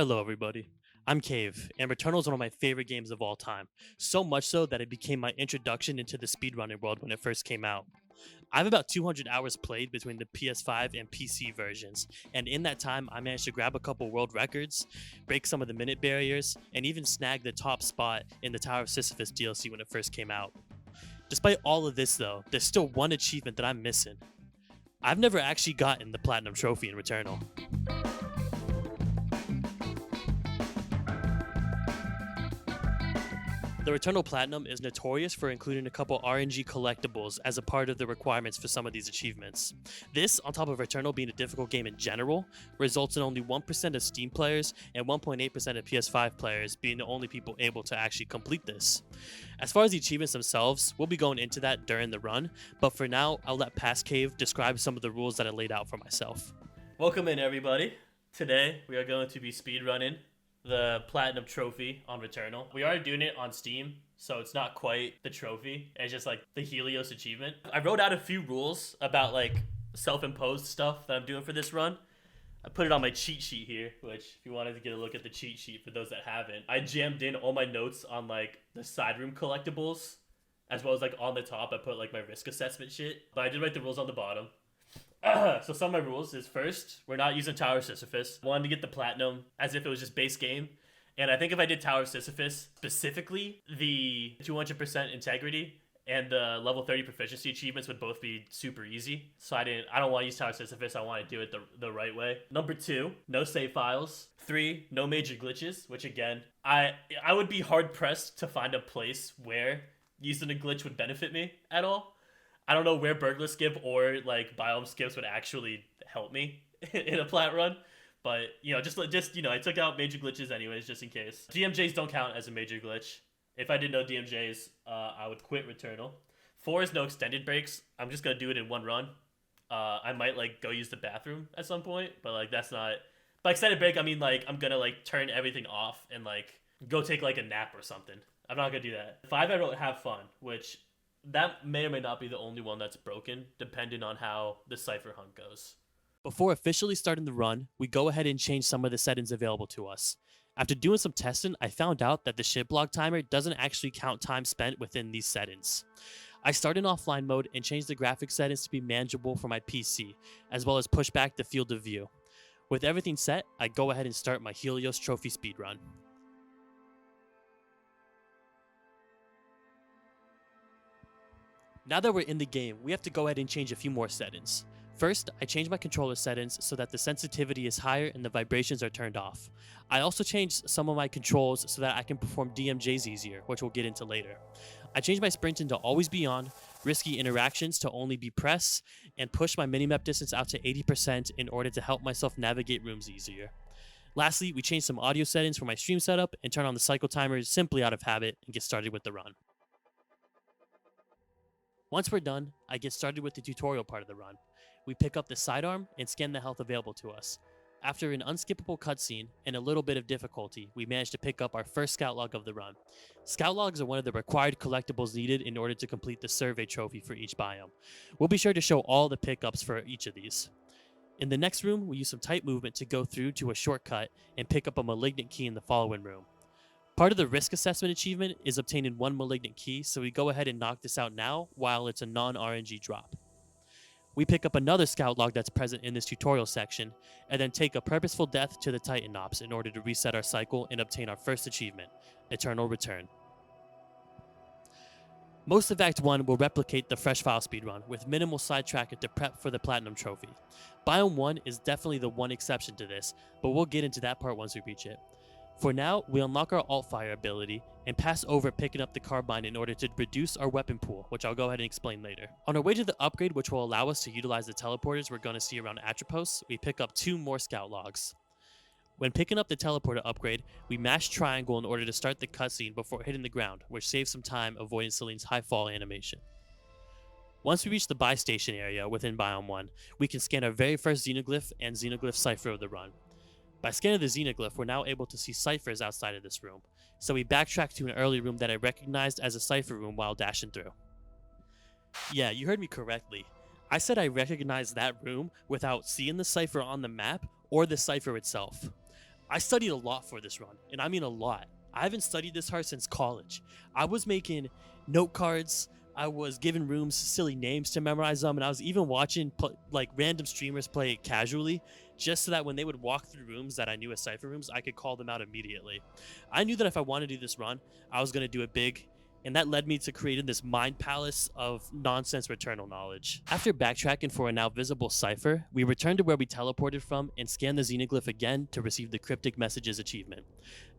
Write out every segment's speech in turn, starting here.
Hello, everybody. I'm Cave, and Returnal is one of my favorite games of all time. So much so that it became my introduction into the speedrunning world when it first came out. I have about 200 hours played between the PS5 and PC versions, and in that time, I managed to grab a couple world records, break some of the minute barriers, and even snag the top spot in the Tower of Sisyphus DLC when it first came out. Despite all of this, though, there's still one achievement that I'm missing. I've never actually gotten the Platinum Trophy in Returnal. The Returnal Platinum is notorious for including a couple RNG collectibles as a part of the requirements for some of these achievements. This, on top of Returnal being a difficult game in general, results in only 1% of Steam players and 1.8% of PS5 players being the only people able to actually complete this. As far as the achievements themselves, we'll be going into that during the run, but for now, I'll let Past Cave describe some of the rules that I laid out for myself. Welcome in, everybody. Today, we are going to be speedrunning the Platinum Trophy on Returnal. We are doing it on Steam, so it's not quite the trophy. It's just like the Helios achievement. I wrote out a few rules about like self-imposed stuff that I'm doing for this run. I put it on my cheat sheet here, which if you wanted to get a look at the cheat sheet for those that haven't, I jammed in all my notes on like the side room collectibles, as well as like on the top I put like my risk assessment shit. But I did write the rules on the bottom. So some of my rules is first, we're not using Tower of Sisyphus. Wanted to get the platinum as if it was just base game. And I think if I did Tower of Sisyphus, specifically the 200% integrity and the level 30 proficiency achievements would both be super easy. So I don't want to use Tower of Sisyphus. I want to do it the right way. Number 2, no save files. 3, no major glitches, which again, I would be hard pressed to find a place where using a glitch would benefit me at all. I don't know where burglar skip or like biome skips would actually help me in a plat run, but just I took out major glitches anyways, just in case. DMJs don't count as a major glitch. If I did no DMJs, I would quit Returnal. 4 is no extended breaks. I'm just gonna do it in one run. I might like go use the bathroom at some point, but like that's not. By extended break, I mean like I'm gonna like turn everything off and like go take like a nap or something. I'm not gonna do that. 5, I wrote have fun, which that may or may not be the only one that's broken, depending on how the cipher hunt goes. Before officially starting the run, we go ahead and change some of the settings available to us. After doing some testing, I found out that the ship log timer doesn't actually count time spent within these settings. I started in offline mode and changed the graphics settings to be manageable for my PC, as well as push back the field of view. With everything set, I go ahead and start my Helios Trophy speedrun. Now that we're in the game, we have to go ahead and change a few more settings. First, I changed my controller settings so that the sensitivity is higher and the vibrations are turned off. I also changed some of my controls so that I can perform DMJs easier, which we'll get into later. I changed my sprinting to always be on, risky interactions to only be press, and pushed my minimap distance out to 80% in order to help myself navigate rooms easier. Lastly, we changed some audio settings for my stream setup and turned on the cycle timer simply out of habit and get started with the run. Once we're done, I get started with the tutorial part of the run. We pick up the sidearm and scan the health available to us. After an unskippable cutscene and a little bit of difficulty, we manage to pick up our first scout log of the run. Scout logs are one of the required collectibles needed in order to complete the survey trophy for each biome. We'll be sure to show all the pickups for each of these. In the next room, we use some tight movement to go through to a shortcut and pick up a malignant key in the following room. Part of the risk assessment achievement is obtaining 1 malignant key, so we go ahead and knock this out now while it's a non-RNG drop. We pick up another scout log that's present in this tutorial section, and then take a purposeful death to the Titan Ops in order to reset our cycle and obtain our first achievement, Eternal Return. Most of Act 1 will replicate the fresh file speedrun, with minimal sidetracking to prep for the Platinum Trophy. Biome 1 is definitely the one exception to this, but we'll get into that part once we reach it. For now, we unlock our alt-fire ability and pass over picking up the carbine in order to reduce our weapon pool, which I'll go ahead and explain later. On our way to the upgrade, which will allow us to utilize the teleporters we're going to see around Atropos, we pick up 2 more scout logs. When picking up the teleporter upgrade, we mash triangle in order to start the cutscene before hitting the ground, which saves some time avoiding Celine's high fall animation. Once we reach the buy station area within Biome 1, we can scan our very first xenoglyph and xenoglyph cipher of the run. By scanning the xenoglyph, we're now able to see ciphers outside of this room, so we backtrack to an early room that I recognized as a cipher room while dashing through. Yeah, you heard me correctly. I said I recognized that room without seeing the cipher on the map or the cipher itself. I studied a lot for this run, and I mean a lot. I haven't studied this hard since college. I was making note cards, I was giving rooms silly names to memorize them, and I was even watching like random streamers play it casually, just so that when they would walk through rooms that I knew as cipher rooms, I could call them out immediately. I knew that if I wanted to do this run, I was going to do it big, and that led me to creating this mind palace of nonsense Returnal knowledge. After backtracking for a now visible cipher, we returned to where we teleported from and scanned the xenoglyph again to receive the cryptic messages achievement.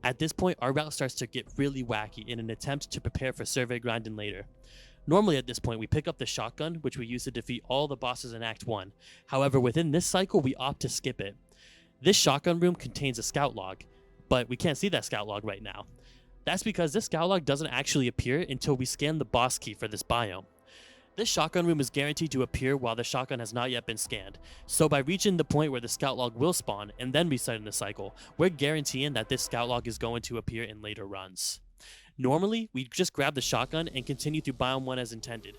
At this point, our route starts to get really wacky in an attempt to prepare for survey grinding later. Normally at this point, we pick up the shotgun, which we use to defeat all the bosses in Act 1. However, within this cycle, we opt to skip it. This shotgun room contains a scout log, but we can't see that scout log right now. That's because this scout log doesn't actually appear until we scan the boss key for this biome. This shotgun room is guaranteed to appear while the shotgun has not yet been scanned, so by reaching the point where the scout log will spawn and then resetting the cycle, we're guaranteeing that this scout log is going to appear in later runs. Normally, we just grab the shotgun and continue through Biome 1 as intended,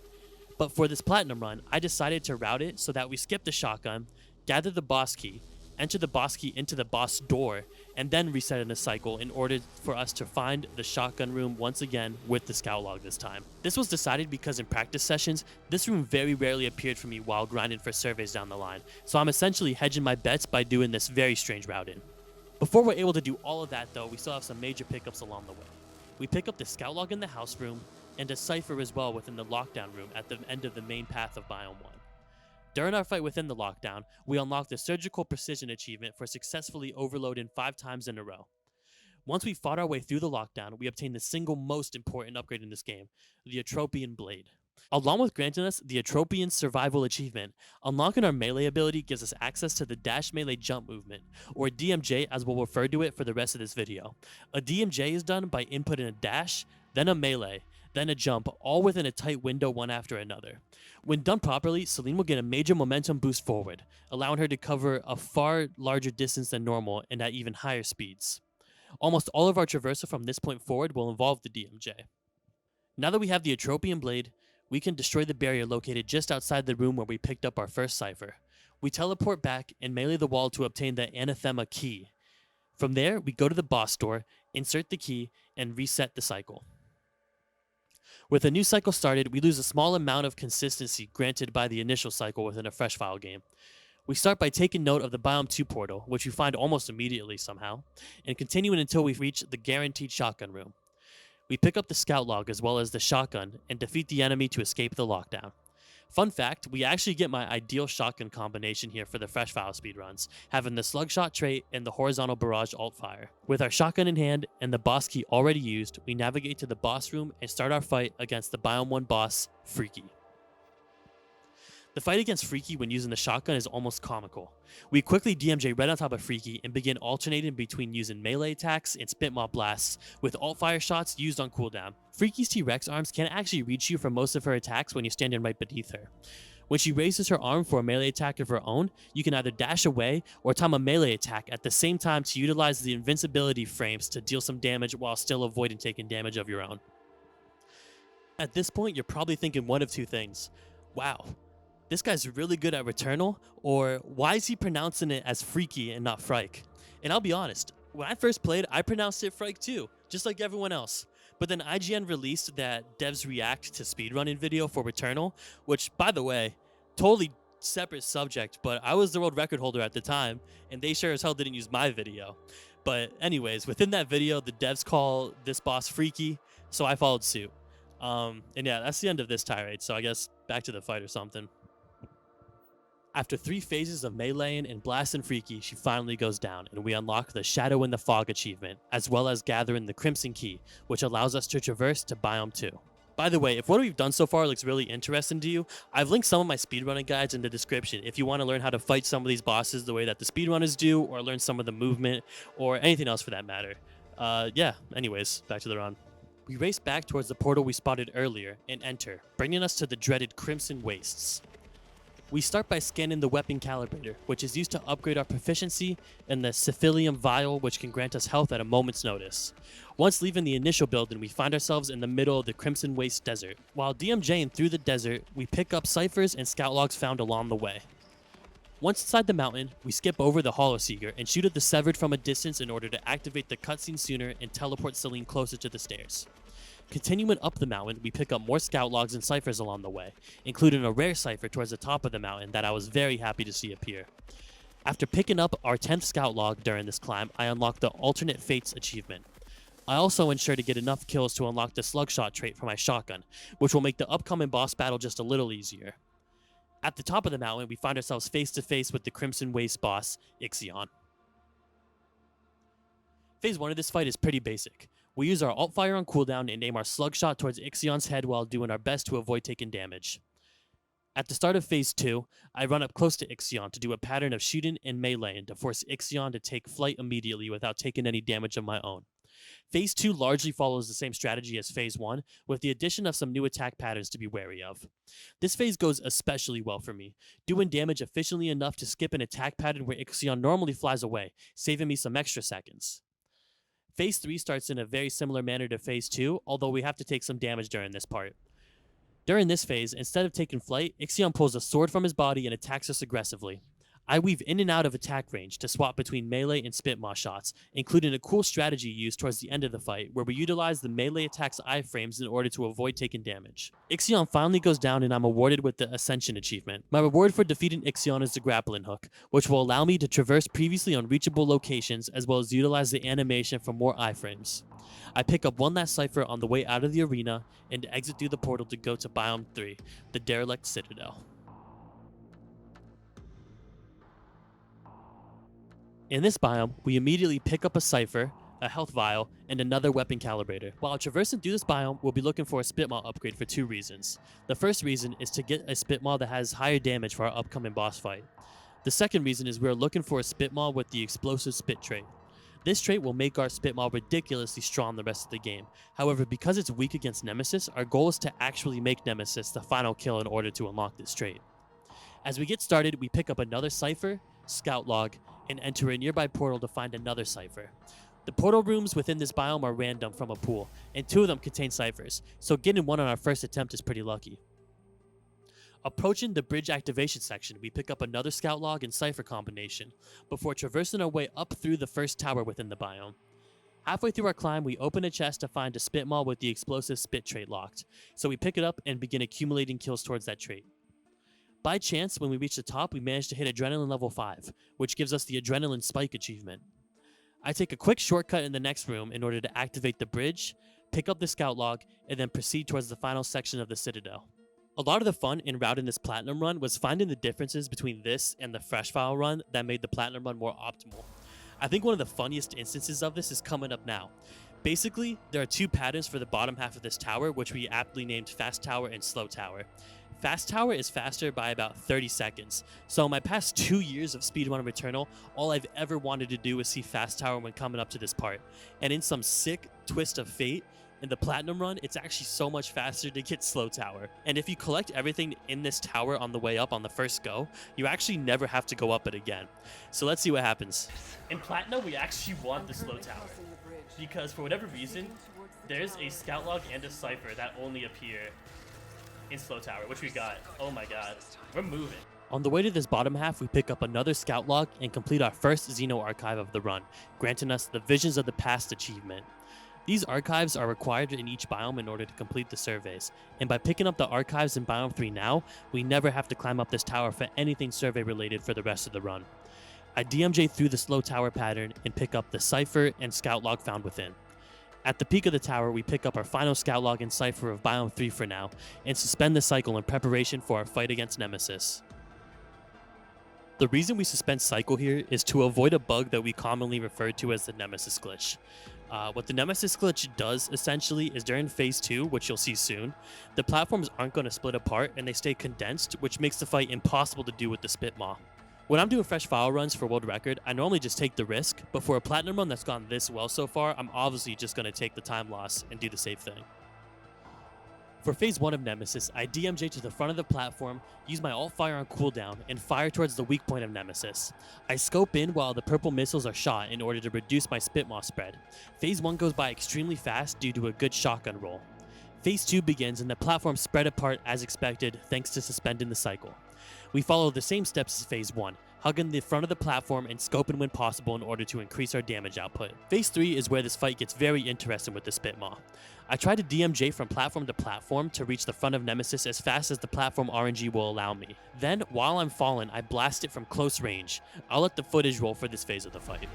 but for this platinum run, I decided to route it so that we skip the shotgun, gather the boss key, enter the boss key into the boss door, and then reset in the cycle in order for us to find the shotgun room once again with the scout log this time. This was decided because in practice sessions, this room very rarely appeared for me while grinding for surveys down the line, so I'm essentially hedging my bets by doing this very strange routing. Before we're able to do all of that though, we still have some major pickups along the way. We pick up the scout log in the house room, and a cipher as well within the lockdown room at the end of the main path of Biome 1. During our fight within the lockdown, we unlock the Surgical Precision achievement for successfully overloading 5 times in a row. Once we fought our way through the lockdown, we obtained the single most important upgrade in this game, the Atropian Blade. Along with granting us the Atropian Survival achievement, unlocking our melee ability gives us access to the Dash Melee Jump movement, or DMJ as we'll refer to it for the rest of this video. A DMJ is done by inputting a dash, then a melee, then a jump, all within a tight window one after another. When done properly, Celine will get a major momentum boost forward, allowing her to cover a far larger distance than normal and at even higher speeds. Almost all of our traversal from this point forward will involve the DMJ. Now that we have the Atropian Blade, we can destroy the barrier located just outside the room where we picked up our first cipher. We teleport back and melee the wall to obtain the Anathema key. From there, we go to the boss door, insert the key, and reset the cycle. With a new cycle started, we lose a small amount of consistency granted by the initial cycle within a fresh file game. We start by taking note of the Biome 2 portal, which we find almost immediately somehow, and continuing until we reach the guaranteed shotgun room. We pick up the scout log as well as the shotgun and defeat the enemy to escape the lockdown. Fun fact, we actually get my ideal shotgun combination here for the fresh file speedruns, having the slugshot trait and the horizontal barrage alt fire. With our shotgun in hand and the boss key already used, we navigate to the boss room and start our fight against the Biome 1 boss, Freaky. The fight against Freaky when using the shotgun is almost comical. We quickly DMJ right on top of Freaky and begin alternating between using melee attacks and spit mob blasts, with alt fire shots used on cooldown. Freaky's T-Rex arms can't actually reach you for most of her attacks when you're standing right beneath her. When she raises her arm for a melee attack of her own, you can either dash away or time a melee attack at the same time to utilize the invincibility frames to deal some damage while still avoiding taking damage of your own. At this point, you're probably thinking one of two things. Wow, this guy's really good at Returnal, or why is he pronouncing it as Freaky and not Frike? And I'll be honest, when I first played, I pronounced it Frike too, just like everyone else. But then IGN released that devs react to speedrunning video for Returnal, which, by the way, totally separate subject, but I was the world record holder at the time, and they sure as hell didn't use my video. But anyways, within that video, the devs call this boss Freaky, so I followed suit. And yeah, that's the end of this tirade, so I guess back to the fight or something. After 3 phases of meleeing and blasting Freaky, she finally goes down, and we unlock the Shadow in the Fog achievement, as well as gathering the Crimson Key, which allows us to traverse to Biome 2. By the way, if what we've done so far looks really interesting to you, I've linked some of my speedrunning guides in the description if you want to learn how to fight some of these bosses the way that the speedrunners do, or learn some of the movement, or anything else for that matter. Yeah, anyways, back to the run. We race back towards the portal we spotted earlier and enter, bringing us to the dreaded Crimson Wastes. We start by scanning the weapon calibrator, which is used to upgrade our proficiency, and the Syphilium vial, which can grant us health at a moment's notice. Once leaving the initial building, we find ourselves in the middle of the Crimson Waste Desert. While DMJing through the desert, we pick up ciphers and scout logs found along the way. Once inside the mountain, we skip over the Hollow Seeker and shoot at the Severed from a distance in order to activate the cutscene sooner and teleport Celine closer to the stairs. Continuing up the mountain, we pick up more scout logs and ciphers along the way, including a rare cipher towards the top of the mountain that I was very happy to see appear. After picking up our 10th scout log during this climb, I unlocked the Alternate Fates achievement. I also ensure to get enough kills to unlock the Slugshot trait for my shotgun, which will make the upcoming boss battle just a little easier. At the top of the mountain, we find ourselves face to face with the Crimson Waste boss, Ixion. Phase 1 of this fight is pretty basic. We use our alt fire on cooldown and aim our Slugshot towards Ixion's head while doing our best to avoid taking damage. At the start of Phase 2, I run up close to Ixion to do a pattern of shooting and meleeing to force Ixion to take flight immediately without taking any damage of my own. Phase 2 largely follows the same strategy as Phase 1, with the addition of some new attack patterns to be wary of. This phase goes especially well for me, doing damage efficiently enough to skip an attack pattern where Ixion normally flies away, saving me some extra seconds. Phase 3 starts in a very similar manner to Phase 2, although we have to take some damage during this part. During this phase, instead of taking flight, Ixion pulls a sword from his body and attacks us aggressively. I weave in and out of attack range to swap between melee and spitmaw shots, including a cool strategy used towards the end of the fight where we utilize the melee attack's iframes in order to avoid taking damage. Ixion finally goes down and I'm awarded with the Ascension achievement. My reward for defeating Ixion is the grappling hook, which will allow me to traverse previously unreachable locations as well as utilize the animation for more iframes. I pick up one last cipher on the way out of the arena and exit through the portal to go to Biome 3, the Derelict Citadel. In this biome, we immediately pick up a cipher, a health vial, and another weapon calibrator. While traversing through this biome, we'll be looking for a spitmaw upgrade for 2 reasons. The first reason is to get a spitmaw that has higher damage for our upcoming boss fight. The second reason is we're looking for a spitmaw with the explosive spit trait. This trait will make our spitmaw ridiculously strong the rest of the game. However, because it's weak against Nemesis, our goal is to actually make Nemesis the final kill in order to unlock this trait. As we get started, we pick up another cipher, scout log, and enter a nearby portal to find another cipher. The portal rooms within this biome are random from a pool, and 2 of them contain ciphers, so getting one on our first attempt is pretty lucky. Approaching the bridge activation section, we pick up another scout log and cipher combination, before traversing our way up through the first tower within the biome. Halfway through our climb, we open a chest to find a spitmaw with the explosive spit trait locked, so we pick it up and begin accumulating kills towards that trait. By chance, when we reach the top, we manage to hit Adrenaline level 5, which gives us the Adrenaline Spike achievement. I take a quick shortcut in the next room in order to activate the bridge, pick up the scout log, and then proceed towards the final section of the Citadel. A lot of the fun in routing this Platinum run was finding the differences between this and the Fresh File run that made the Platinum run more optimal. I think one of the funniest instances of this is coming up now. Basically, there are 2 patterns for the bottom half of this tower, which we aptly named Fast Tower and Slow Tower. Fast Tower is faster by about 30 seconds, so in my past 2 years of speedrun Returnal, all I've ever wanted to do was see Fast Tower when coming up to this part. And in some sick twist of fate, in the Platinum run, it's actually so much faster to get Slow Tower. And if you collect everything in this tower on the way up on the first go, you actually never have to go up it again. So let's see what happens. In Platinum, we actually want the Slow Tower, because for whatever reason, there's a scout log and a cipher that only appear in Slow Tower, which we got. Oh my god, we're moving. On the way to this bottom half, we pick up another scout log and complete our first Xeno archive of the run, granting us the Visions of the Past achievement. These archives are required in each biome in order to complete the surveys, and by picking up the archives in Biome 3 now, we never have to climb up this tower for anything survey related for the rest of the run. I DMJ through the Slow Tower pattern and pick up the cipher and scout log found within. At the peak of the tower, we pick up our final scout log and cipher of Biome 3 for now, and suspend the cycle in preparation for our fight against Nemesis. The reason we suspend cycle here is to avoid a bug that we commonly refer to as the Nemesis glitch. What the Nemesis glitch does, essentially, is during Phase 2, which you'll see soon, the platforms aren't going to split apart and they stay condensed, which makes the fight impossible to do with the Spitmaw. When I'm doing fresh file runs for world record, I normally just take the risk, but for a platinum run that's gone this well so far, I'm obviously just going to take the time loss and do the safe thing. For Phase 1 of Nemesis, I DMJ to the front of the platform, use my alt fire on cooldown, and fire towards the weak point of Nemesis. I scope in while the purple missiles are shot in order to reduce my Spitmaw spread. Phase 1 goes by extremely fast due to a good shotgun roll. Phase 2 begins and the platform spread apart as expected thanks to suspending the cycle. We follow the same steps as Phase 1, hugging the front of the platform and scoping when possible in order to increase our damage output. Phase 3 is where this fight gets very interesting with the Spitmaw. I try to DMJ from platform to platform to reach the front of Nemesis as fast as the platform RNG will allow me. Then, while I'm falling, I blast it from close range. I'll let the footage roll for this phase of the fight.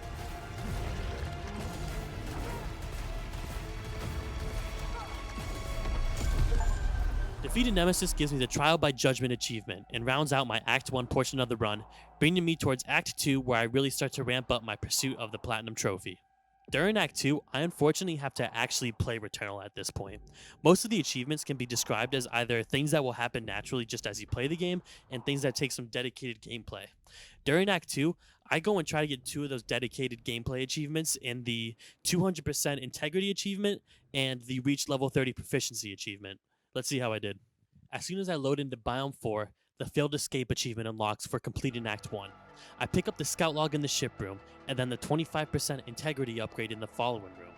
Defeating Nemesis gives me the Trial by Judgment achievement and rounds out my Act 1 portion of the run, bringing me towards Act 2 where I really start to ramp up my pursuit of the Platinum Trophy. During Act 2, I unfortunately have to actually play Returnal at this point. Most of the achievements can be described as either things that will happen naturally just as you play the game, and things that take some dedicated gameplay. During Act 2, I go and try to get 2 of those dedicated gameplay achievements in the 200% Integrity achievement and the Reach Level 30 Proficiency achievement. Let's see how I did. As soon as I load into Biome 4, the Failed Escape achievement unlocks for completing Act 1. I pick up the scout log in the ship room, and then the 25% integrity upgrade in the following room.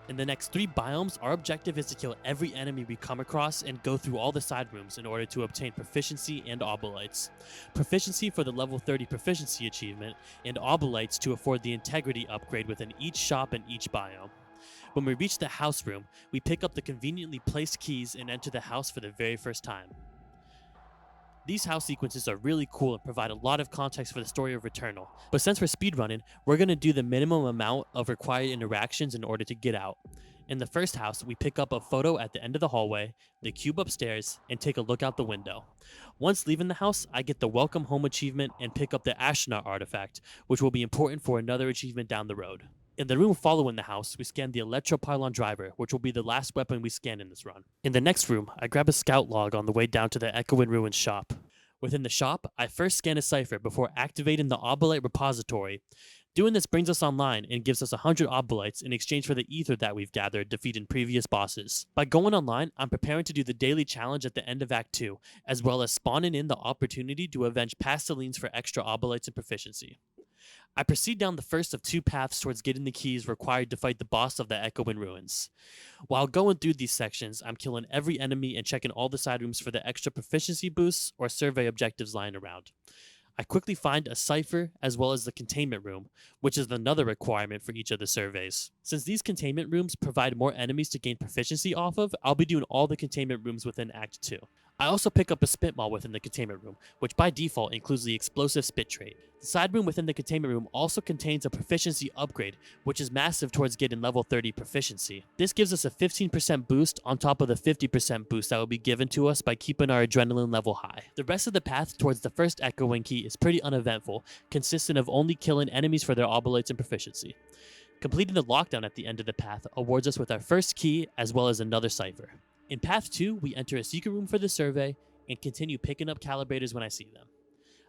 In the next 3 biomes, our objective is to kill every enemy we come across and go through all the side rooms in order to obtain proficiency and obolites. Proficiency for the level 30 proficiency achievement, and obolites to afford the integrity upgrade within each shop and each biome. When we reach the house room, we pick up the conveniently placed keys and enter the house for the very first time. These house sequences are really cool and provide a lot of context for the story of Returnal, but since we're speedrunning, we're going to do the minimum amount of required interactions in order to get out. In the first house, we pick up a photo at the end of the hallway, the cube upstairs, and take a look out the window. Once leaving the house, I get the Welcome Home achievement and pick up the astronaut artifact, which will be important for another achievement down the road. In the room following the house, we scan the Electropylon driver, which will be the last weapon we scan in this run. In the next room, I grab a scout log on the way down to the Echoing Ruins shop. Within the shop, I first scan a cipher before activating the Obolite repository. Doing this brings us online and gives us 100 Obolites in exchange for the ether that we've gathered defeating previous bosses. By going online, I'm preparing to do the daily challenge at the end of Act 2, as well as spawning in the opportunity to avenge Pastelines for extra Obolites and proficiency. I proceed down the first of 2 paths towards getting the keys required to fight the boss of the Echoing Ruins. While going through these sections, I'm killing every enemy and checking all the side rooms for the extra proficiency boosts or survey objectives lying around. I quickly find a cipher as well as the containment room, which is another requirement for each of the surveys. Since these containment rooms provide more enemies to gain proficiency off of, I'll be doing all the containment rooms within Act 2. I also pick up a Spitmaw within the containment room, which by default includes the explosive spit trait. The side room within the containment room also contains a proficiency upgrade, which is massive towards getting level 30 proficiency. This gives us a 15% boost on top of the 50% boost that will be given to us by keeping our adrenaline level high. The rest of the path towards the first Echoing Key is pretty uneventful, consisting of only killing enemies for their obolites and proficiency. Completing the lockdown at the end of the path awards us with our first key as well as another cipher. In Path 2, we enter a secret room for the survey and continue picking up calibrators when I see them.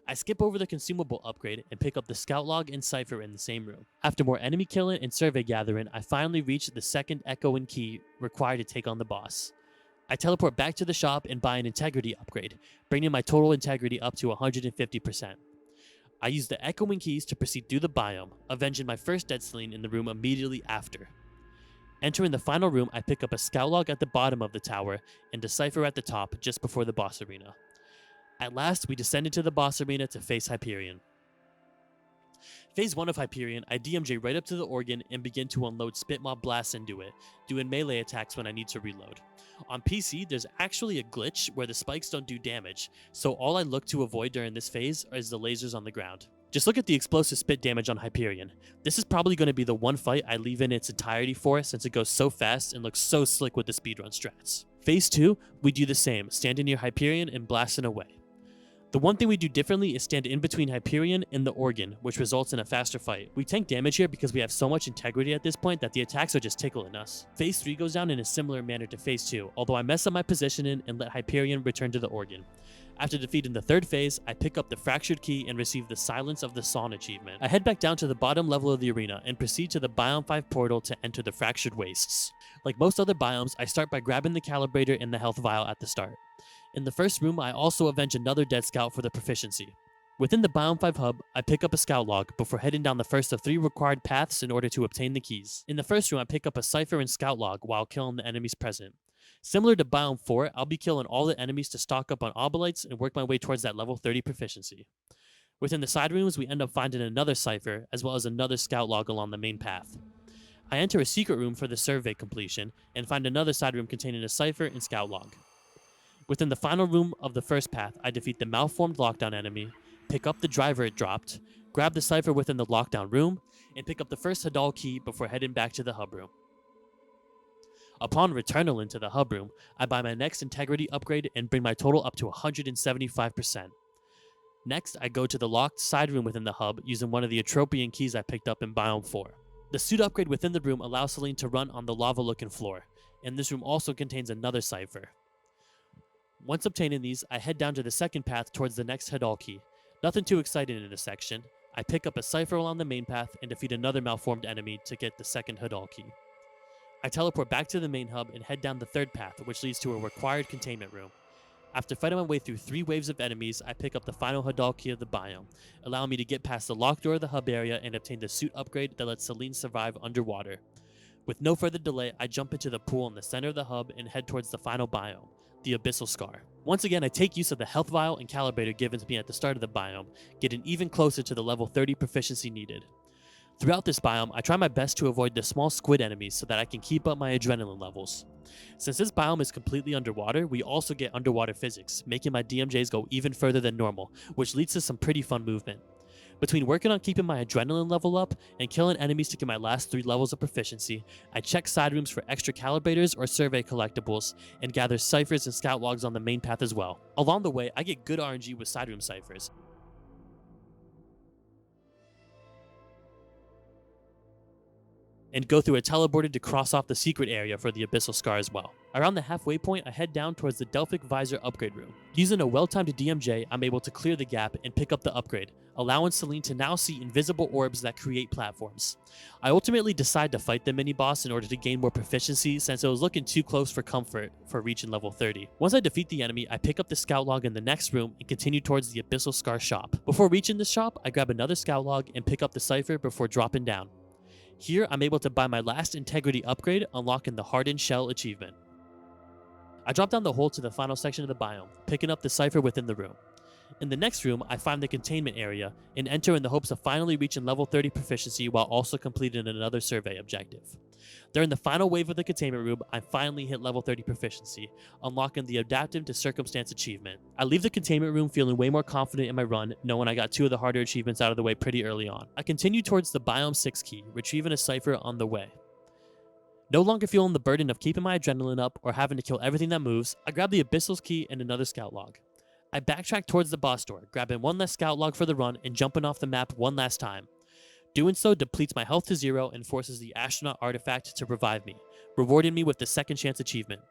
I skip over the consumable upgrade and pick up the scout log and cipher in the same room. After more enemy killing and survey gathering, I finally reach the second Echoing Key required to take on the boss. I teleport back to the shop and buy an integrity upgrade, bringing my total integrity up to 150%. I use the Echoing Keys to proceed through the biome, avenging my first Deadstaline in the room immediately after. Entering the final room, I pick up a scout log at the bottom of the tower and a cipher at the top just before the boss arena. At last, we descend into the boss arena to face Hyperion. Phase 1 of Hyperion, I DMJ right up to the organ and begin to unload Spitmaw blasts into it, doing melee attacks when I need to reload. On PC, there's actually a glitch where the spikes don't do damage, so all I look to avoid during this phase is the lasers on the ground. Just look at the explosive spit damage on Hyperion. This is probably going to be the one fight I leave in its entirety for since it goes so fast and looks so slick with the speedrun strats. Phase 2, we do the same, standing near Hyperion and blasting away. The one thing we do differently is stand in between Hyperion and the organ, which results in a faster fight. We tank damage here because we have so much integrity at this point that the attacks are just tickling us. Phase 3 goes down in a similar manner to Phase 2, although I mess up my positioning and let Hyperion return to the organ. After defeating the third phase, I pick up the Fractured Key and receive the Silence of the Sawn achievement. I head back down to the bottom level of the arena and proceed to the Biome 5 portal to enter the Fractured Wastes. Like most other biomes, I start by grabbing the calibrator and the health vial at the start. In the first room, I also avenge another dead scout for the proficiency. Within the Biome 5 hub, I pick up a scout log before heading down the first of 3 required paths in order to obtain the keys. In the first room, I pick up a cipher and scout log while killing the enemies present. Similar to Biome 4, I'll be killing all the enemies to stock up on obolites and work my way towards that level 30 proficiency. Within the side rooms, we end up finding another cipher, as well as another scout log along the main path. I enter a secret room for the survey completion, and find another side room containing a cipher and scout log. Within the final room of the first path, I defeat the malformed lockdown enemy, pick up the driver it dropped, grab the cipher within the lockdown room, and pick up the first Citadel key before heading back to the hub room. Upon Returnal into the hub room, I buy my next integrity upgrade and bring my total up to 175%. Next, I go to the locked side room within the hub using one of the Atropian keys I picked up in Biome 4. The suit upgrade within the room allows Celine to run on the lava-looking floor, and this room also contains another cipher. Once obtaining these, I head down to the second path towards the next Citadel key. Nothing too exciting in this section. I pick up a cipher along the main path and defeat another malformed enemy to get the second Citadel key. I teleport back to the main hub and head down the third path, which leads to a required containment room. After fighting my way through 3 waves of enemies, I pick up the final Citadel key of the biome, allowing me to get past the locked door of the hub area and obtain the suit upgrade that lets Celine survive underwater. With no further delay, I jump into the pool in the center of the hub and head towards the final biome, the Abyssal Scar. Once again, I take use of the health vial and calibrator given to me at the start of the biome, getting even closer to the level 30 proficiency needed. Throughout this biome, I try my best to avoid the small squid enemies so that I can keep up my adrenaline levels. Since this biome is completely underwater, we also get underwater physics, making my DMJs go even further than normal, which leads to some pretty fun movement. Between working on keeping my adrenaline level up and killing enemies to get my last 3 levels of proficiency, I check side rooms for extra calibrators or survey collectibles, and gather ciphers and scout logs on the main path as well. Along the way, I get good RNG with side room ciphers, and go through a teleported to cross off the secret area for the Abyssal Scar as well. Around the halfway point, I head down towards the Delphic Visor upgrade room. Using a well-timed DMJ, I'm able to clear the gap and pick up the upgrade, allowing Celine to now see invisible orbs that create platforms. I ultimately decide to fight the mini-boss in order to gain more proficiency since it was looking too close for comfort for reaching level 30. Once I defeat the enemy, I pick up the scout log in the next room and continue towards the Abyssal Scar shop. Before reaching the shop, I grab another scout log and pick up the cipher before dropping down. Here, I'm able to buy my last integrity upgrade, unlocking the Hardened Shell achievement. I drop down the hole to the final section of the biome, picking up the cipher within the room. In the next room, I find the containment area and enter in the hopes of finally reaching level 30 proficiency while also completing another survey objective. During the final wave of the containment room, I finally hit level 30 proficiency, unlocking the Adaptive to Circumstance achievement. I leave the containment room feeling way more confident in my run, knowing I got 2 of the harder achievements out of the way pretty early on. I continue towards the Biome 6 key, retrieving a cipher on the way. No longer feeling the burden of keeping my adrenaline up or having to kill everything that moves, I grab the Abyssal's key and another scout log. I backtrack towards the boss door, grabbing one last scout log for the run and jumping off the map one last time. Doing so depletes my health to 0 and forces the astronaut artifact to revive me, rewarding me with the second chance achievement.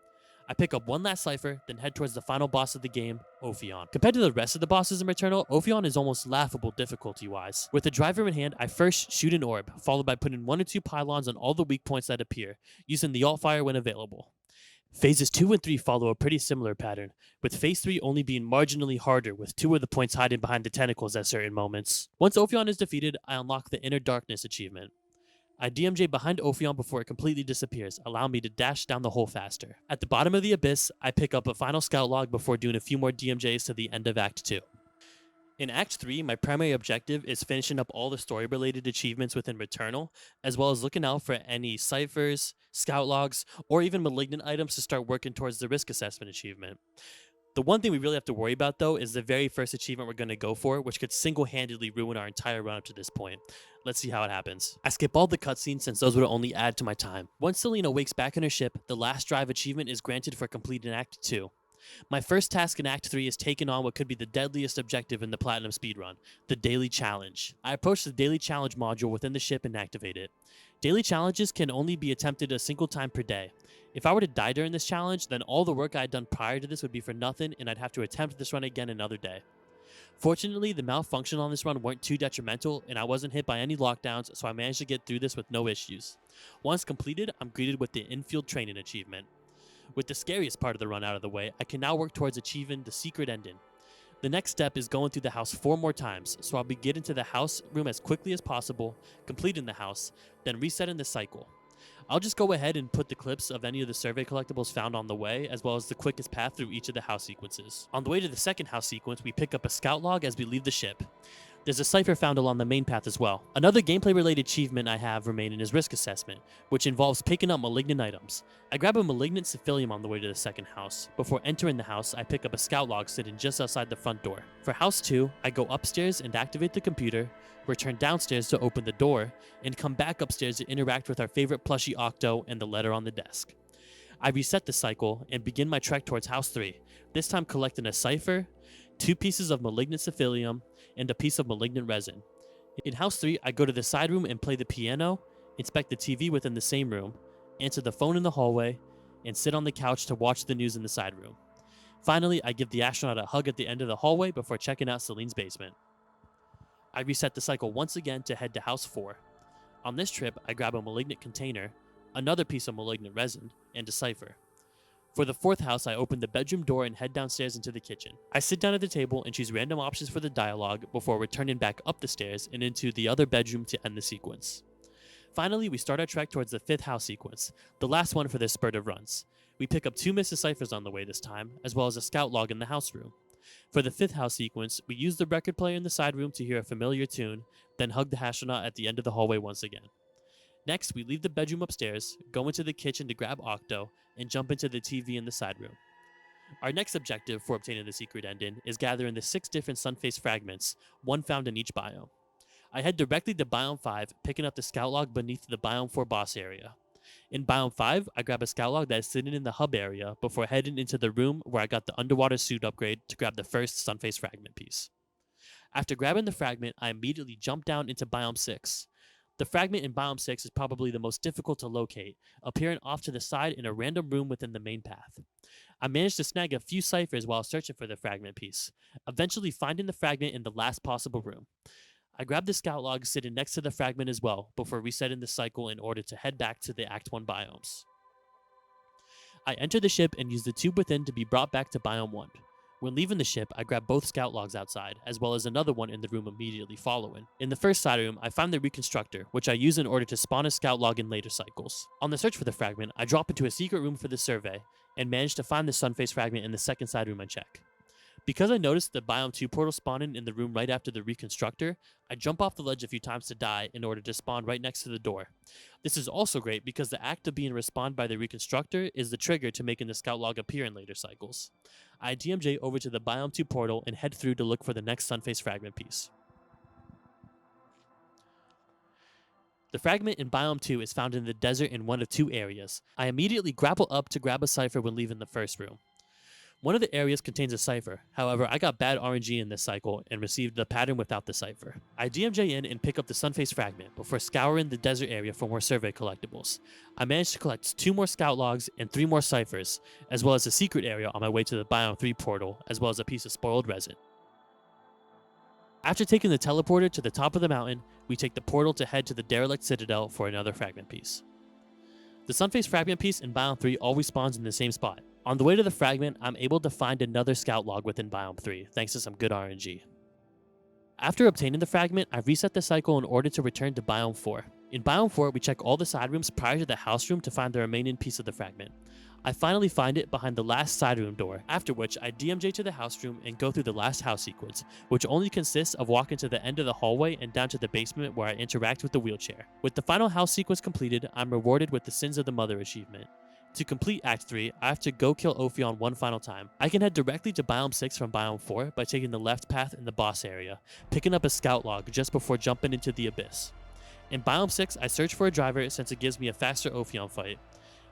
I pick up one last cipher, then head towards the final boss of the game, Ophion. Compared to the rest of the bosses in Returnal, Ophion is almost laughable difficulty-wise. With the driver in hand, I first shoot an orb, followed by putting 1 or 2 pylons on all the weak points that appear, using the alt fire when available. Phases 2 and 3 follow a pretty similar pattern, with Phase 3 only being marginally harder with 2 of the points hiding behind the tentacles at certain moments. Once Ophion is defeated, I unlock the Inner Darkness achievement. I DMJ behind Ophion before it completely disappears, allowing me to dash down the hole faster. At the bottom of the abyss, I pick up a final scout log before doing a few more DMJs to the end of Act 2. In Act 3, my primary objective is finishing up all the story-related achievements within Returnal, as well as looking out for any ciphers, scout logs, or even malignant items to start working towards the risk assessment achievement. The one thing we really have to worry about, though, is the very first achievement we're going to go for, which could single-handedly ruin our entire run up to this point. Let's see how it happens. I skip all the cutscenes since those would only add to my time. Once Selena wakes back in her ship, the last drive achievement is granted for completing Act 2. My first task in Act 3 is taking on what could be the deadliest objective in the Platinum speedrun, the Daily Challenge. I approach the Daily Challenge module within the ship and activate it. Daily challenges can only be attempted a single time per day. If I were to die during this challenge, then all the work I had done prior to this would be for nothing and I'd have to attempt this run again another day. Fortunately, the malfunctions on this run weren't too detrimental and I wasn't hit by any lockdowns, so I managed to get through this with no issues. Once completed, I'm greeted with the Infield Training achievement. With the scariest part of the run out of the way, I can now work towards achieving the secret ending. The next step is going through the house 4 more times, so I'll be getting to the house room as quickly as possible, completing the house, then resetting the cycle. I'll just go ahead and put the clips of any of the survey collectibles found on the way, as well as the quickest path through each of the house sequences. On the way to the second house sequence, we pick up a scout log as we leave the ship. There's a cipher found along the main path as well. Another gameplay related achievement I have remaining is risk assessment, which involves picking up malignant items. I grab a malignant civilian on the way to the second house. Before entering the house, I pick up a scout log sitting just outside the front door. For house 2, I go upstairs and activate the computer, return downstairs to open the door, and come back upstairs to interact with our favorite plushie Octo and the letter on the desk. I reset the cycle and begin my trek towards house 3, this time collecting a cipher, 2 pieces of malignant cephalium, and a piece of malignant resin. In house 3, I go to the side room and play the piano, inspect the TV within the same room, answer the phone in the hallway, and sit on the couch to watch the news in the side room. Finally, I give the astronaut a hug at the end of the hallway before checking out Celine's basement. I reset the cycle once again to head to house 4. On this trip, I grab a malignant container, another piece of malignant resin, and a cipher. For the 4th house, I open the bedroom door and head downstairs into the kitchen. I sit down at the table and choose random options for the dialogue before returning back up the stairs and into the other bedroom to end the sequence. Finally, we start our trek towards the 5th house sequence, the last one for this spurt of runs. We pick up 2 missing ciphers on the way this time, as well as a scout log in the house room. For the 5th house sequence, we use the record player in the side room to hear a familiar tune, then hug the astronaut at the end of the hallway once again. Next, we leave the bedroom upstairs, go into the kitchen to grab Octo, and jump into the TV in the side room. Our next objective for obtaining the secret ending is gathering the 6 different sunface fragments, one found in each biome. I head directly to Biome 5, picking up the scout log beneath the Biome 4 boss area. In Biome 5, I grab a scout log that is sitting in the hub area before heading into the room where I got the underwater suit upgrade to grab the first sunface fragment piece. After grabbing the fragment, I immediately jump down into Biome 6. The fragment in Biome 6 is probably the most difficult to locate, appearing off to the side in a random room within the main path. I managed to snag a few ciphers while searching for the fragment piece, eventually finding the fragment in the last possible room. I grab the scout log sitting next to the fragment as well, before resetting the cycle in order to head back to the Act 1 biomes. I enter the ship and use the tube within to be brought back to Biome 1. When leaving the ship, I grab both scout logs outside, as well as another one in the room immediately following. In the first side room, I find the Reconstructor, which I use in order to spawn a scout log in later cycles. On the search for the fragment, I drop into a secret room for the survey, and manage to find the sunface fragment in the second side room I check. Because I noticed the Biome 2 portal spawning in the room right after the Reconstructor, I jump off the ledge a few times to die in order to spawn right next to the door. This is also great because the act of being respawned by the Reconstructor is the trigger to making the scout log appear in later cycles. I DMJ over to the Biome 2 portal and head through to look for the next sunface fragment piece. The fragment in Biome 2 is found in the desert in one of 2 areas. I immediately grapple up to grab a cipher when leaving the first room. One of the areas contains a cipher, however I got bad RNG in this cycle and received the pattern without the cipher. I DMJ in and pick up the sunface fragment before scouring the desert area for more survey collectibles. I managed to collect 2 more scout logs and 3 more ciphers, as well as a secret area on my way to the Biome 3 portal, as well as a piece of spoiled resin. After taking the teleporter to the top of the mountain, we take the portal to head to the Derelict Citadel for another fragment piece. The sunface fragment piece in Biome 3 always spawns in the same spot. On the way to the fragment, I'm able to find another scout log within Biome 3, thanks to some good RNG. After obtaining the fragment, I reset the cycle in order to return to Biome 4. In Biome 4, we check all the side rooms prior to the house room to find the remaining piece of the fragment. I finally find it behind the last side room door, after which I DMJ to the house room and go through the last house sequence, which only consists of walking to the end of the hallway and down to the basement where I interact with the wheelchair. With the final house sequence completed, I'm rewarded with the Sins of the Mother achievement. To complete Act 3, I have to go kill Ophion one final time. I can head directly to Biome 6 from Biome 4 by taking the left path in the boss area, picking up a scout log just before jumping into the Abyss. In Biome 6, I search for a driver since it gives me a faster Ophion fight.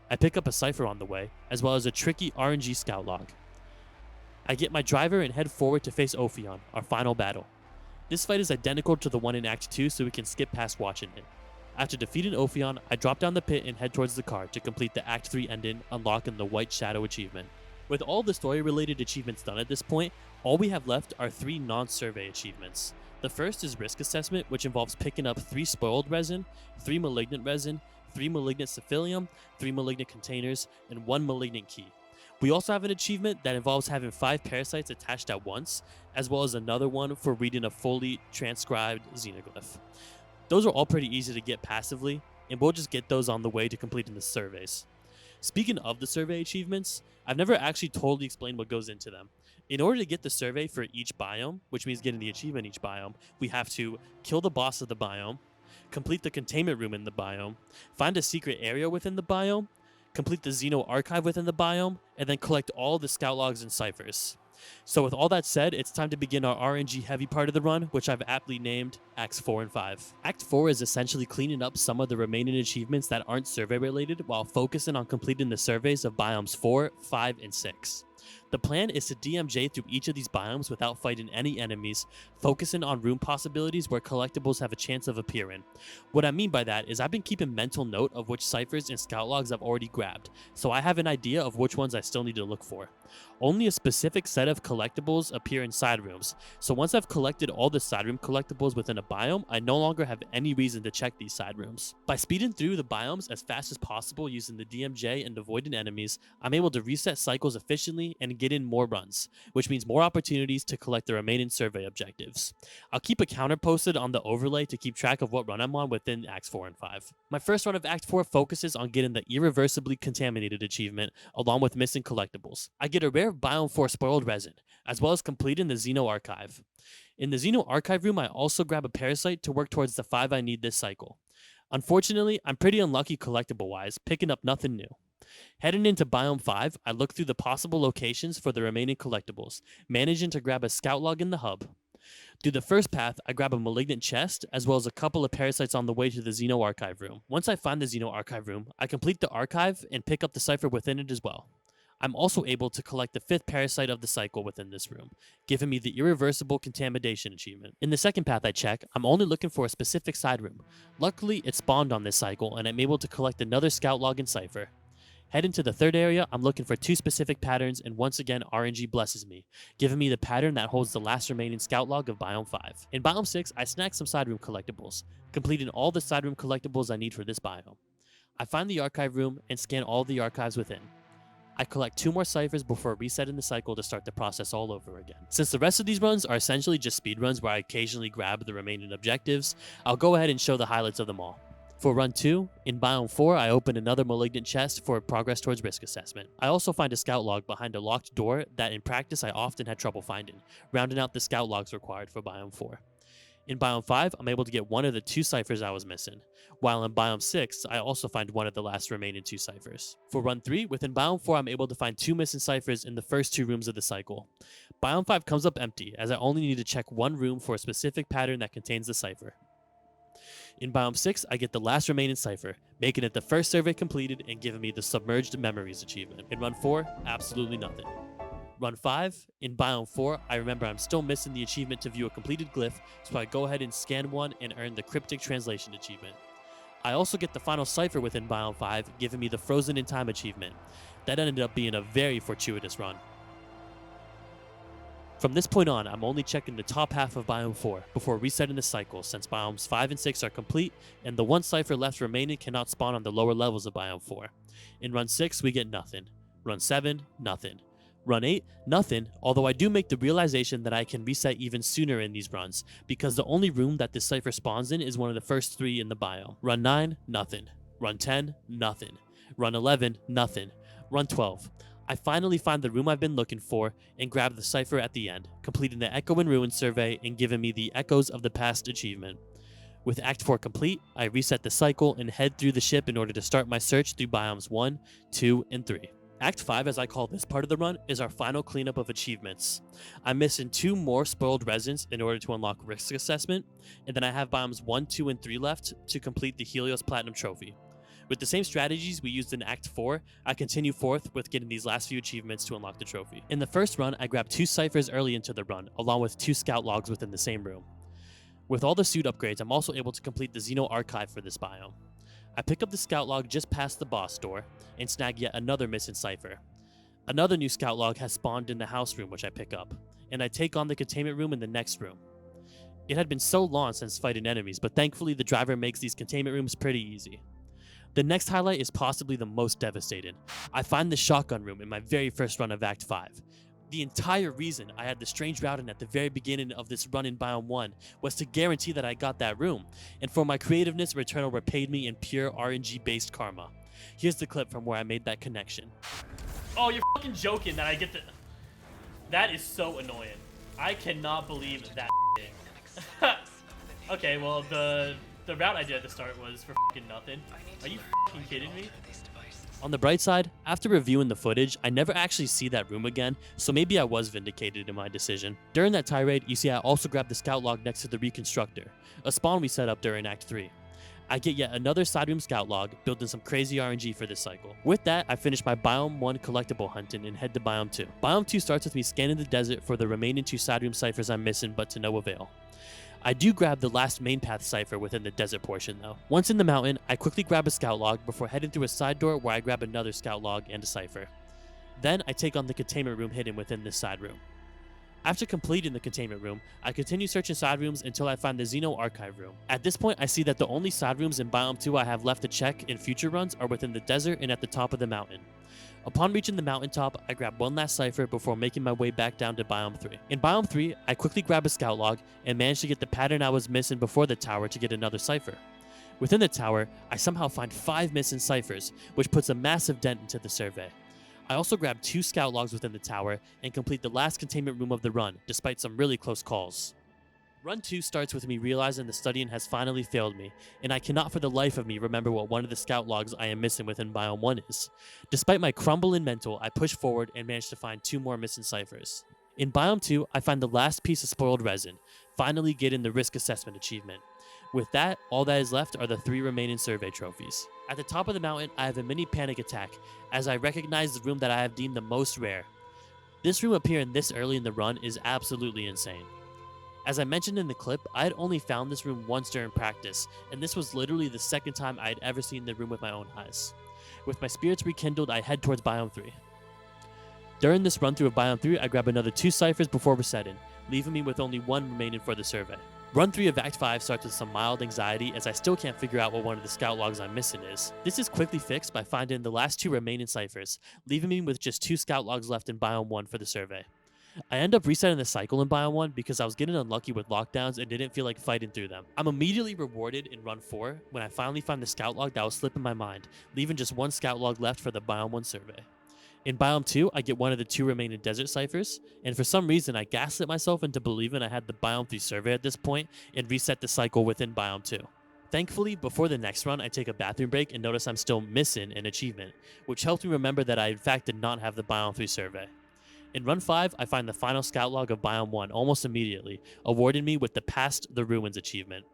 I pick up a cipher on the way, as well as a tricky RNG scout log. I get my driver and head forward to face Ophion, our final battle. This fight is identical to the one in Act 2, so we can skip past watching it. After defeating Ophion, I drop down the pit and head towards the car to complete the Act 3 ending, unlocking the White Shadow achievement. With all the story-related achievements done at this point, all we have left are 3 non-survey achievements. The first is Risk Assessment, which involves picking up 3 spoiled resin, 3 malignant resin, 3 malignant cephalium, 3 malignant containers, and 1 malignant key. We also have an achievement that involves having 5 parasites attached at once, as well as another one for reading a fully transcribed xenoglyph. Those are all pretty easy to get passively, and we'll just get those on the way to completing the surveys. Speaking of the survey achievements, I've never actually totally explained what goes into them. In order to get the survey for each biome, which means getting the achievement each biome, we have to kill the boss of the biome, complete the containment room in the biome, find a secret area within the biome, complete the Xeno archive within the biome, and then collect all the scout logs and ciphers. So with all that said, it's time to begin our RNG heavy part of the run, which I've aptly named Acts 4 and 5. Act 4 is essentially cleaning up some of the remaining achievements that aren't survey related while focusing on completing the surveys of biomes 4, 5, and 6. The plan is to DMJ through each of these biomes without fighting any enemies, focusing on room possibilities where collectibles have a chance of appearing. What I mean by that is I've been keeping mental note of which ciphers and scout logs I've already grabbed, so I have an idea of which ones I still need to look for. Only a specific set of collectibles appear in side rooms, so once I've collected all the side room collectibles within a biome, I no longer have any reason to check these side rooms. By speeding through the biomes as fast as possible using the DMJ and avoiding enemies, I'm able to reset cycles efficiently and get in more runs, which means more opportunities to collect the remaining survey objectives. I'll keep a counter posted on the overlay to keep track of what run I'm on within Acts 4 and 5. My first run of Act 4 focuses on getting the irreversibly contaminated achievement along with missing collectibles. I get a rare Biome 4 spoiled resin, as well as completing the Xeno archive. In the Xeno archive room, I also grab a parasite to work towards the 5 I need this cycle. Unfortunately, I'm pretty unlucky collectible-wise, picking up nothing new. Heading into Biome 5, I look through the possible locations for the remaining collectibles, managing to grab a scout log in the hub. Through the first path, I grab a malignant chest, as well as a couple of parasites on the way to the Xeno archive room. Once I find the Xeno archive room, I complete the archive and pick up the cipher within it as well. I'm also able to collect the 5th parasite of the cycle within this room, giving me the irreversible contamination achievement. In the second path I check, I'm only looking for a specific side room. Luckily, it spawned on this cycle, and I'm able to collect another scout log and cipher. Heading to the third area, I'm looking for 2 specific patterns, and once again, RNG blesses me, giving me the pattern that holds the last remaining scout log of Biome 5. In Biome 6, I snag some side room collectibles, completing all the side room collectibles I need for this biome. I find the archive room and scan all the archives within. I collect 2 more ciphers before resetting the cycle to start the process all over again. Since the rest of these runs are essentially just speed runs where I occasionally grab the remaining objectives, I'll go ahead and show the highlights of them all. For run 2, in Biome 4, I open another malignant chest for progress towards risk assessment. I also find a scout log behind a locked door that in practice I often had trouble finding, rounding out the scout logs required for Biome 4. In Biome 5, I'm able to get one of the 2 ciphers I was missing, while in Biome 6, I also find one of the last remaining 2 ciphers. For run 3, within Biome 4, I'm able to find 2 missing ciphers in the first 2 rooms of the cycle. Biome 5 comes up empty, as I only need to check one room for a specific pattern that contains the cipher. In Biome 6, I get the last remaining cipher, making it the first survey completed and giving me the Submerged Memories achievement. In run 4, absolutely nothing. Run 5, in Biome 4, I remember I'm still missing the achievement to view a completed glyph, so I go ahead and scan one and earn the Cryptic Translation achievement. I also get the final cipher within Biome 5, giving me the Frozen in Time achievement. That ended up being a very fortuitous run. From this point on, I'm only checking the top half of Biome 4 before resetting the cycle, since Biomes 5 and 6 are complete, and the 1 cipher left remaining cannot spawn on the lower levels of Biome 4. In Run 6, we get nothing. Run 7, nothing. Run 8, nothing, although I do make the realization that I can reset even sooner in these runs, because the only room that this cipher spawns in is one of the first 3 in the biome. Run 9, nothing. Run 10, nothing. Run 11, nothing. Run 12. I finally find the room I've been looking for and grab the cipher at the end, completing the Echo and Ruin survey and giving me the Echoes of the Past achievement. With Act 4 complete, I reset the cycle and head through the ship in order to start my search through biomes 1, 2, and 3. Act 5, as I call this part of the run, is our final cleanup of achievements. I'm missing 2 more spoiled resins in order to unlock risk assessment, and then I have biomes 1, 2, and 3 left to complete the Helios Platinum Trophy. With the same strategies we used in Act 4, I continue forth with getting these last few achievements to unlock the trophy. In the first run, I grabbed 2 ciphers early into the run, along with 2 scout logs within the same room. With all the suit upgrades, I'm also able to complete the Xeno archive for this biome. I pick up the scout log just past the boss door, and snag yet another missing cipher. Another new scout log has spawned in the house room, which I pick up, and I take on the containment room in the next room. It had been so long since fighting enemies, but thankfully the driver makes these containment rooms pretty easy. The next highlight is possibly the most devastating. I find the shotgun room in my very first run of Act 5. The entire reason I had the strange routing at the very beginning of this run in Biome 1 was to guarantee that I got that room, and for my creativeness, Returnal repaid me in pure RNG-based karma. Here's the clip from where I made that connection. Oh, you're fucking joking that I get the... That is so annoying. I cannot believe that. Okay, well, the route I did at the start was for fucking nothing. Are you fucking kidding me? On the bright side, after reviewing the footage, I never actually see that room again, so maybe I was vindicated in my decision. During that tirade, you see I also grabbed the scout log next to the Reconstructor, a spawn we set up during Act 3. I get yet another side room scout log, building some crazy RNG for this cycle. With that, I finish my Biome 1 collectible hunting and head to Biome 2. Biome 2 starts with me scanning the desert for the remaining 2 side room ciphers I'm missing, but to no avail. I do grab the last main path cipher within the desert portion though. Once in the mountain, I quickly grab a scout log before heading through a side door where I grab another scout log and a cipher. Then I take on the containment room hidden within this side room. After completing the containment room, I continue searching side rooms until I find the Xeno Archive room. At this point, I see that the only side rooms in Biome 2 I have left to check in future runs are within the desert and at the top of the mountain. Upon reaching the mountaintop, I grab one last cipher before making my way back down to Biome 3. In Biome 3, I quickly grab a scout log and manage to get the pattern I was missing before the tower to get another cipher. Within the tower, I somehow find 5 missing ciphers, which puts a massive dent into the survey. I also grab 2 scout logs within the tower and complete the last containment room of the run, despite some really close calls. Run 2 starts with me realizing the studying has finally failed me, and I cannot for the life of me remember what one of the scout logs I am missing within Biome 1 is. Despite my crumbling mental, I push forward and manage to find 2 more missing ciphers. In Biome 2, I find the last piece of spoiled resin, finally getting the risk assessment achievement. With that, all that is left are the 3 remaining survey trophies. At the top of the mountain, I have a mini panic attack, as I recognize the room that I have deemed the most rare. This room appearing this early in the run is absolutely insane. As I mentioned in the clip, I had only found this room once during practice, and this was literally the second time I had ever seen the room with my own eyes. With my spirits rekindled, I head towards Biome 3. During this run through of Biome 3, I grab another 2 ciphers before resetting, leaving me with only 1 remaining for the survey. Run 3 of Act 5 starts with some mild anxiety as I still can't figure out what one of the scout logs I'm missing is. This is quickly fixed by finding the last 2 remaining ciphers, leaving me with just 2 scout logs left in Biome 1 for the survey. I end up resetting the cycle in Biome 1 because I was getting unlucky with lockdowns and didn't feel like fighting through them. I'm immediately rewarded in Run 4 when I finally find the scout log that was slipping my mind, leaving just 1 scout log left for the Biome 1 survey. In Biome 2, I get one of the 2 remaining desert ciphers, and for some reason I gaslit myself into believing I had the Biome 3 survey at this point and reset the cycle within Biome 2. Thankfully, before the next run, I take a bathroom break and notice I'm still missing an achievement, which helped me remember that I in fact did not have the Biome 3 survey. In Run 5, I find the final scout log of Biome 1 almost immediately, awarding me with the Past the Ruins achievement.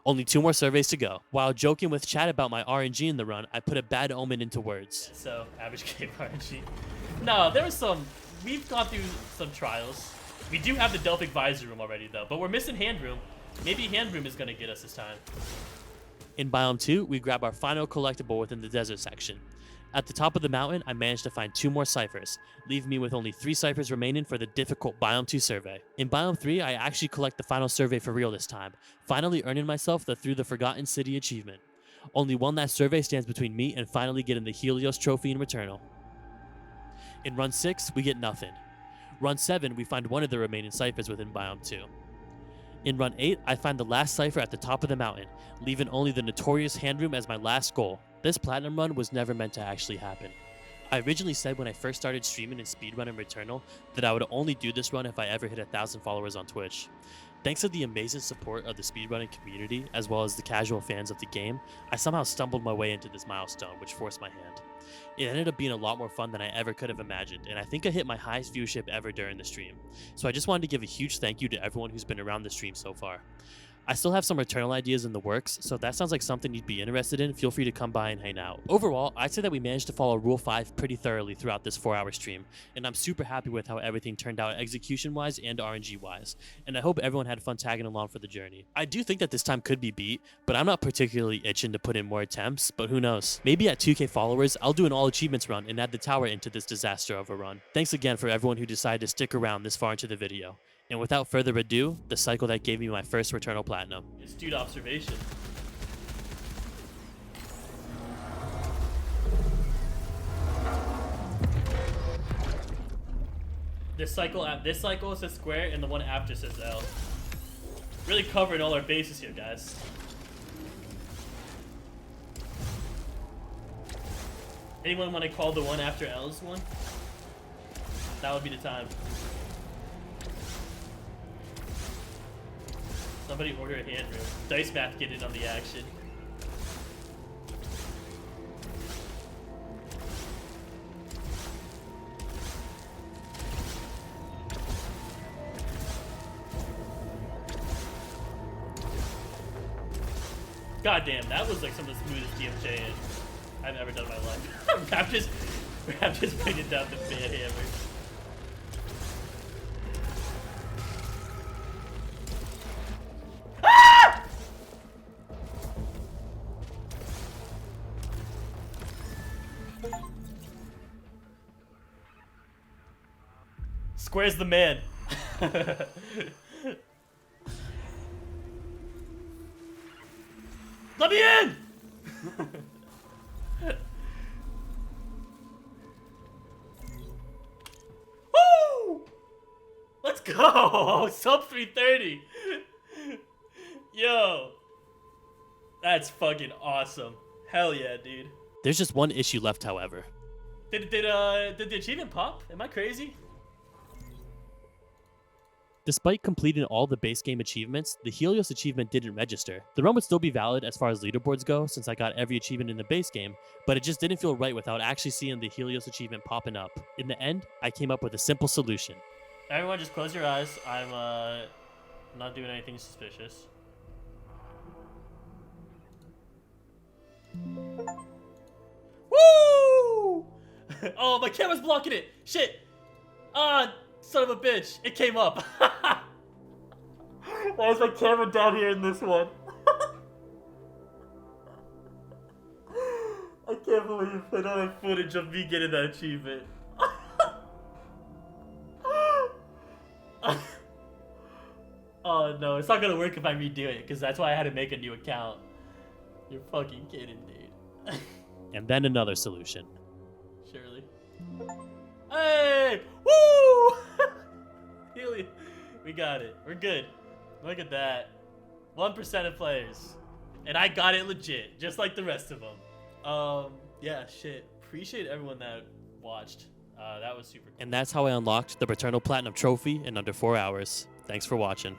Only 2 more surveys to go. While joking with chat about my RNG in the run, I put a bad omen into words. So, average game RNG. No, there was some... We've gone through some trials. We do have the Delphic Visor room already, though, but we're missing Hand Room. Maybe Hand Room is going to get us this time. In Biome 2, we grab our final collectible within the desert section. At the top of the mountain, I managed to find 2 more ciphers, leaving me with only 3 ciphers remaining for the difficult Biome 2 survey. In Biome 3, I actually collect the final survey for real this time, finally earning myself the Through the Forgotten City achievement. Only 1 last survey stands between me and finally getting the Helios trophy in Returnal. In Run 6, we get nothing. Run 7, we find one of the remaining ciphers within Biome 2. In Run 8, I find the last cipher at the top of the mountain, leaving only the notorious Hand Room as my last goal. This platinum run was never meant to actually happen. I originally said when I first started streaming and speedrunning Returnal that I would only do this run if I ever hit 1,000 followers on Twitch. Thanks to the amazing support of the speedrunning community as well as the casual fans of the game, I somehow stumbled my way into this milestone, which forced my hand. It ended up being a lot more fun than I ever could have imagined, and I think I hit my highest viewership ever during the stream. So I just wanted to give a huge thank you to everyone who's been around the stream so far. I still have some Returnal ideas in the works, so if that sounds like something you'd be interested in, feel free to come by and hang out. Overall, I'd say that we managed to follow Rule 5 pretty thoroughly throughout this 4-hour stream, and I'm super happy with how everything turned out execution-wise and RNG-wise, and I hope everyone had fun tagging along for the journey. I do think that this time could be beat, but I'm not particularly itching to put in more attempts, but who knows. Maybe at 2K followers, I'll do an all achievements run and add the tower into this disaster of a run. Thanks again for everyone who decided to stick around this far into the video. And without further ado, the cycle that gave me my first Returnal Platinum. Astute observation. This cycle says square, and the one after says L. Really covering all our bases here, guys. Anyone want to call the one after L's one? That would be the time. Somebody order a hand room. Dice Math get in on the action. God damn, that was like some of the smoothest DMJ I've ever done in my life. I'm just bringing down the bad hammers. Ah! Square's the man. Let me in! Woo! Let's go! Sub 330. Yo. That's fucking awesome. Hell yeah, dude. There's just one issue left, however. Did the achievement pop? Am I crazy? Despite completing all the base game achievements, the Helios achievement didn't register. The run would still be valid as far as leaderboards go, since I got every achievement in the base game, but it just didn't feel right without actually seeing the Helios achievement popping up. In the end, I came up with a simple solution. Everyone just close your eyes. I'm not doing anything suspicious. Woo! Oh, my camera's blocking it. Shit. Son of a bitch. It came up. Why is my camera down here in this one? I can't believe I don't have footage of me getting that achievement. Oh no, it's not gonna work if I redo it, because that's why I had to make a new account. You're fucking kidding, dude. And then another solution. Surely. Hey! Woo! We got it. We're good. Look at that. 1% of players. And I got it legit, just like the rest of them. Yeah, shit. Appreciate everyone that watched. That was super cool. And that's how I unlocked the Returnal Platinum Trophy in under 4 hours. Thanks for watching.